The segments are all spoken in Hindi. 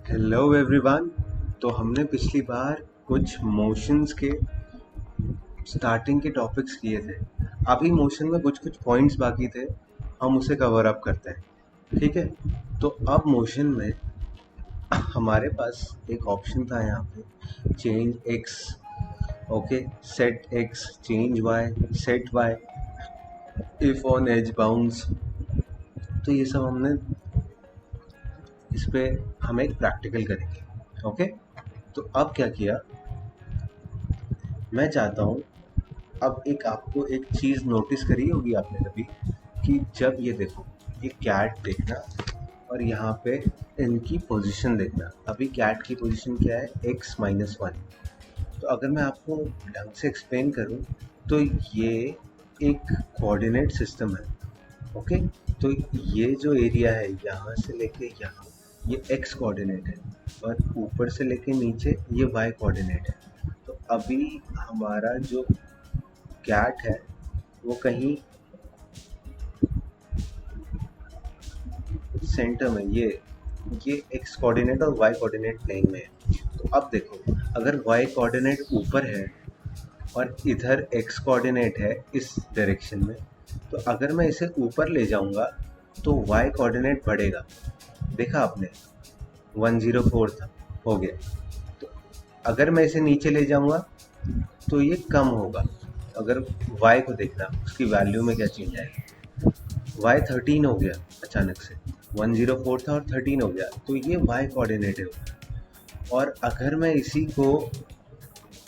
Hello everyone. तो हमने पिछली बार कुछ मोशंस के स्टार्टिंग के टॉपिक्स किए थे। अभी मोशन में कुछ कुछ पॉइंट्स बाकी थे, हम उसे कवर अप करते हैं। ठीक है, तो अब मोशन में हमारे पास एक ऑप्शन था यहाँ पे, change x, okay, set x, change y, set y, if on edge bounce. तो ये सब हमने इस पे हम एक प्रैक्टिकल करेंगे। ओके, तो अब क्या किया, मैं चाहता हूँ अब एक आपको एक चीज़ नोटिस करी होगी आपने कभी, कि जब ये देखो, ये कैट देखना और यहाँ पे इनकी पोजीशन देखना। अभी कैट की पोजीशन क्या है, x-1। तो अगर मैं आपको ढंग से एक्सप्लेन करूँ तो ये एक कोऑर्डिनेट सिस्टम है। ओके, तो ये जो एरिया है यहाँ से लेके यहाँ, ये x कोऑर्डिनेट है, और ऊपर से लेके नीचे ये y कोऑर्डिनेट है। तो अभी हमारा जो कैट है वो कहीं सेंटर में, ये एक्स कोऑर्डिनेट और वाई कोऑर्डिनेट प्लेन में है। तो अब देखो, अगर वाई कोऑर्डिनेट ऊपर है और इधर एक्स कोऑर्डिनेट है इस डायरेक्शन में, तो अगर मैं इसे ऊपर ले जाऊंगा तो वाई कोऑर्डिनेट बढ़ेगा। देखा आपने, 104 था, हो गया। तो अगर मैं इसे नीचे ले जाऊंगा तो ये कम होगा। अगर y को देखना, उसकी वैल्यू में क्या चेंज आएगा, y 13 हो गया अचानक से, 104 था और 13 हो गया, तो ये y कोऑर्डिनेट है। और अगर मैं इसी को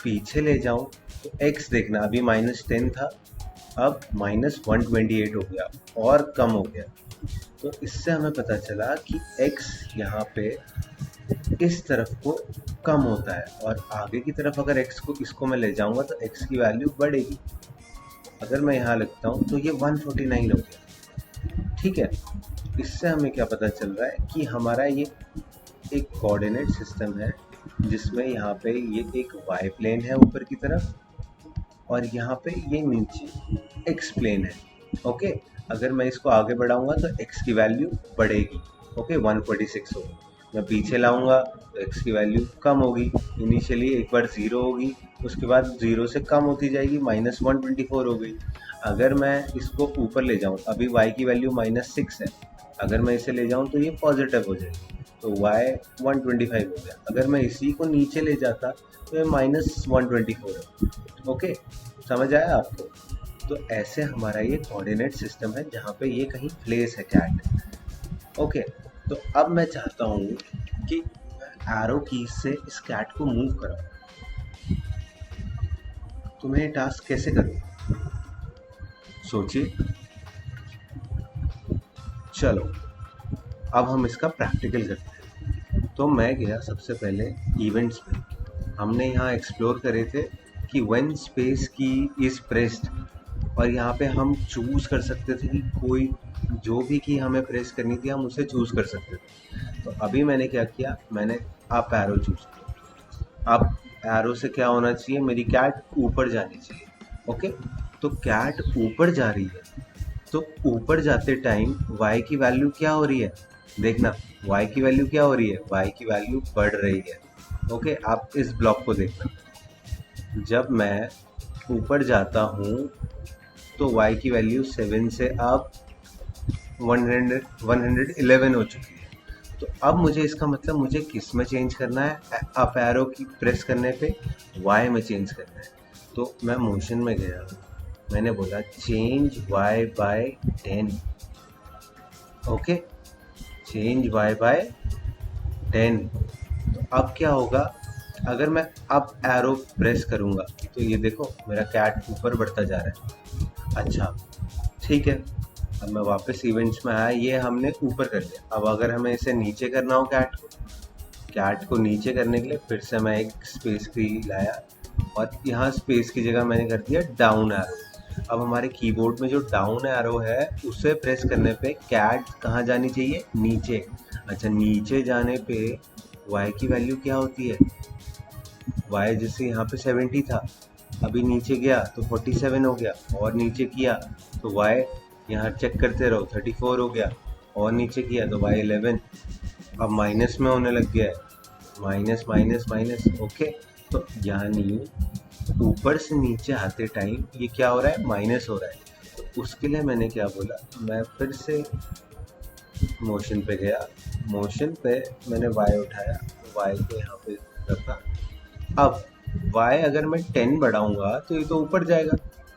पीछे ले जाऊं तो x देखना, अभी -10 था, अब -128 हो गया और कम हो गया। तो इससे हमें पता चला कि x यहाँ पे इस तरफ को कम होता है, और आगे की तरफ अगर x को, इसको मैं ले जाऊंगा तो x की वैल्यू बढ़ेगी। अगर मैं यहाँ लिखता हूँ तो ये 149 हो गया। ठीक है, इससे हमें क्या पता चल रहा है कि हमारा ये एक कोऑर्डिनेट सिस्टम है, जिसमें यहाँ पे ये एक y प्लेन है ऊपर की तरफ, और यहाँ पे ये नीचे x प्लेन है। ओके, अगर मैं इसको आगे बढ़ाऊंगा तो x की वैल्यू बढ़ेगी। ओके, 146 होगी। मैं पीछे लाऊंगा तो x की वैल्यू कम होगी। इनिशियली एक बार 0 होगी, उसके बाद 0 से कम होती जाएगी, -124 हो गई। अगर मैं इसको ऊपर ले जाऊं, अभी y की वैल्यू -6 है, अगर मैं इसे ले जाऊं तो ये पॉजिटिव हो जाएगी, तो y 125 हो गया। अगर मैं इसी को नीचे ले जाता तो ये -124 है। ओके, समझ आया आपको? तो ऐसे हमारा ये कोऑर्डिनेट सिस्टम है, जहाँ पे ये कहीं प्लेस है कैट। ओके, तो अब मैं चाहता हूँ कि एरो की से इस कैट को मूव कराऊं। तो मैं ये टास्क कैसे करूँ, सोचिए। चलो, अब हम इसका प्रैक्टिकल करते हैं। तो मैं गया सबसे पहले इवेंट्स पे। हमने यहाँ एक्सप्लोर करे थे कि व्हेन स्पेस की इज प्रेस्ड, और यहाँ पे हम चूज कर सकते थे कि कोई जो भी की हमें प्रेस करनी थी हम उसे चूज कर सकते थे। तो अभी मैंने क्या किया, मैंने अप एरो चूज किया। अप एरो से क्या होना चाहिए, मेरी कैट ऊपर जानी चाहिए। ओके, तो कैट ऊपर जा रही है, तो ऊपर जाते टाइम y की वैल्यू क्या हो रही है, देखना y की वैल्यू क्या हो रही है, y की वैल्यू बढ़ रही है। ओके, आप इस ब्लॉक को देखना, जब मैं ऊपर जाता हूँ तो y की वैल्यू 7 से अब 111 हो चुकी है। तो अब मुझे इसका मतलब मुझे किस में चेंज करना है, अप एरो की प्रेस करने पे y में चेंज करना है। तो मैं मोशन में गया, मैंने बोला change y by 10। Okay, change y by 10। तो अब क्या होगा, अगर मैं अप एरो प्रेस करूंगा तो ये देखो मेरा कैट ऊपर बढ़ता जा रहा है। अच्छा, ठीक है, अब मैं वापस इवेंट्स में आया, ये हमने ऊपर कर लिया। अब अगर हमें इसे नीचे करना हो, कैट को नीचे करने के लिए फिर से मैं एक स्पेस की लाया, और यहाँ स्पेस की जगह मैंने कर दिया डाउन एरो। अब हमारे कीबोर्ड में जो डाउन एरो है उसे प्रेस करने पे कैट कहाँ जानी चाहिए, नीचे। अच्छा, नीचे जाने पे y की वैल्यू क्या होती है, y जैसे यहाँ पे 70 था, अभी नीचे गया तो 47 हो गया, और नीचे किया तो y यहाँ चेक करते रहो 34 हो गया, और नीचे किया तो y 11। अब माइनस में होने लग गया है, माइनस माइनस माइनस। ओके, तो यानी ऊपर से नीचे आते टाइम ये क्या हो रहा है, माइनस हो रहा है। तो उसके लिए मैंने क्या बोला, मैं फिर से मोशन पे गया, मोशन पे मैंने y उठाया, y को यहाँ पे रखा। अब y अगर मैं 10 बढ़ाऊंगा तो ये तो ऊपर जाएगा,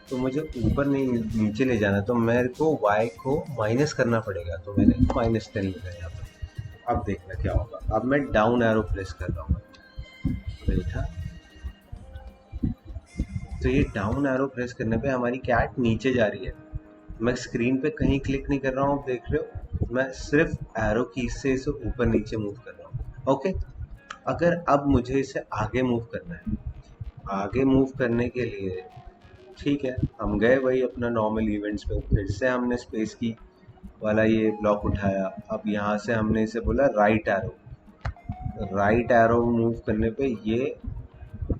तो मुझे ऊपर नहीं नीचे ले जाना, तो मेरे को y को माइनस करना पड़ेगा, तो मैंने -10 लिखा है यहाँ पर। अब देखना क्या होगा, अब मैं डाउन एरो प्रेस कर रहा हूँ, देखा, तो ये डाउन एरो प्रेस करने पे हमारी कैट नीचे जा रही है। मैं स्क्रीन पे कहीं क्लिक नहीं कर रहा हूँ, आप देख रहे हो, मैं सिर्फ एरो की से इसे ऊपर नीचे मूव कर रहा हूँ। ओके, अगर अब मुझे इसे आगे मूव करना है, आगे मूव करने के लिए ठीक है, हम गए वही अपना नॉर्मल इवेंट्स पे, फिर से हमने स्पेस की वाला ये ब्लॉक उठाया। अब यहाँ से हमने इसे बोला right arrow, right arrow move करने पे ये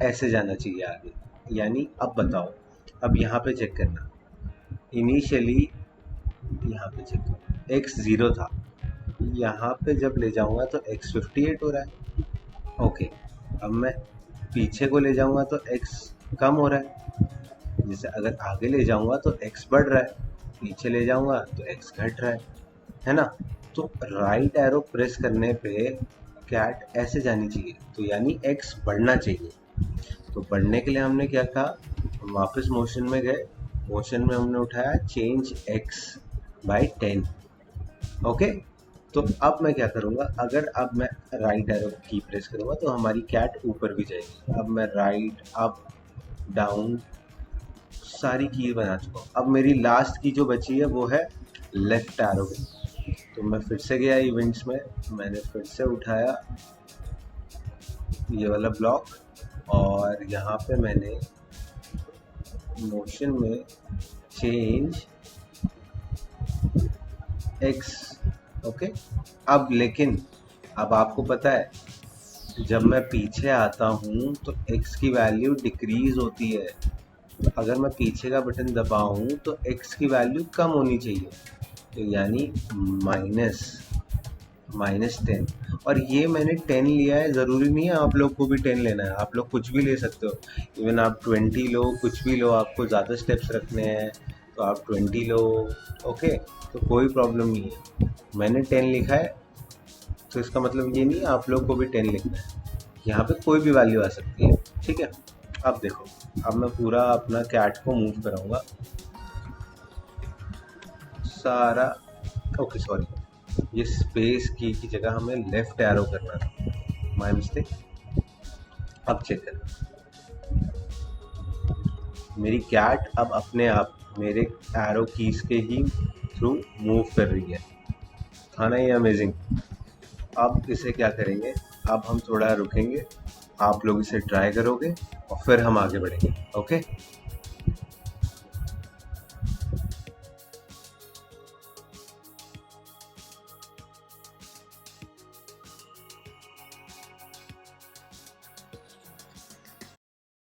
ऐसे जाना चाहिए आगे। यानी अब बताओ, अब यहाँ पे चेक करना, इनिशियली यहाँ पे चेक करो x 0 था, यहाँ पे जब ले जाऊंगा तो x 58 हो रहा है। ओके, अब मैं पीछे को ले जाऊंगा तो x कम हो रहा है, जैसे अगर आगे ले जाऊंगा तो x बढ़ रहा है, पीछे ले जाऊंगा तो x घट रहा है ना। तो राइट एरो प्रेस करने पे कैट ऐसे जानी चाहिए, तो यानी x बढ़ना चाहिए। तो बढ़ने के लिए हमने क्या कहा, वापस मोशन में गए, मोशन में हमने उठाया चेंज x बाई 10। ओके, तो अब मैं क्या करूँगा, अगर अब मैं राइट एरो की प्रेस करूँगा तो हमारी कैट ऊपर भी जाएगी। अब मैं राइट अप डाउन सारी की बना चुका हूँ। अब मेरी लास्ट की जो बची है वो है लेफ्ट एरो। तो मैं फिर से गया इवेंट्स में, मैंने फिर से उठाया ये वाला ब्लॉक, और यहाँ पे मैंने मोशन में चेंज x। ओके, अब लेकिन अब आपको पता है जब मैं पीछे आता हूँ तो x की वैल्यू डिक्रीज होती है, तो अगर मैं पीछे का बटन दबाऊँ तो x की वैल्यू कम होनी चाहिए, तो यानी -10। और ये मैंने 10 लिया है, ज़रूरी नहीं है आप लोग को भी 10 लेना है, आप लोग कुछ भी ले सकते हो। इवन आप 20 लो, कुछ भी लो, आपको ज़्यादा स्टेप्स रखने हैं तो आप 20 लो। ओके, तो कोई प्रॉब्लम नहीं है, मैंने 10 लिखा है तो इसका मतलब ये नहीं आप लोग को भी 10 लिखना है, यहाँ पे कोई भी वैल्यू आ सकती है। ठीक है, अब देखो, अब मैं पूरा अपना कैट को मूव कराऊंगा सारा। ओके सॉरी, ये स्पेस की जगह हमें लेफ्ट एरो करना था, माय मिस्टेक। अब चेक करना, मेरी कैट अब अपने आप मेरे एरो कीज के ही थ्रू मूव कर रही है, था ना ये अमेजिंग। अब इसे क्या करेंगे, अब हम थोड़ा रुकेंगे, आप लोग इसे ट्राई करोगे और फिर हम आगे बढ़ेंगे। ओके।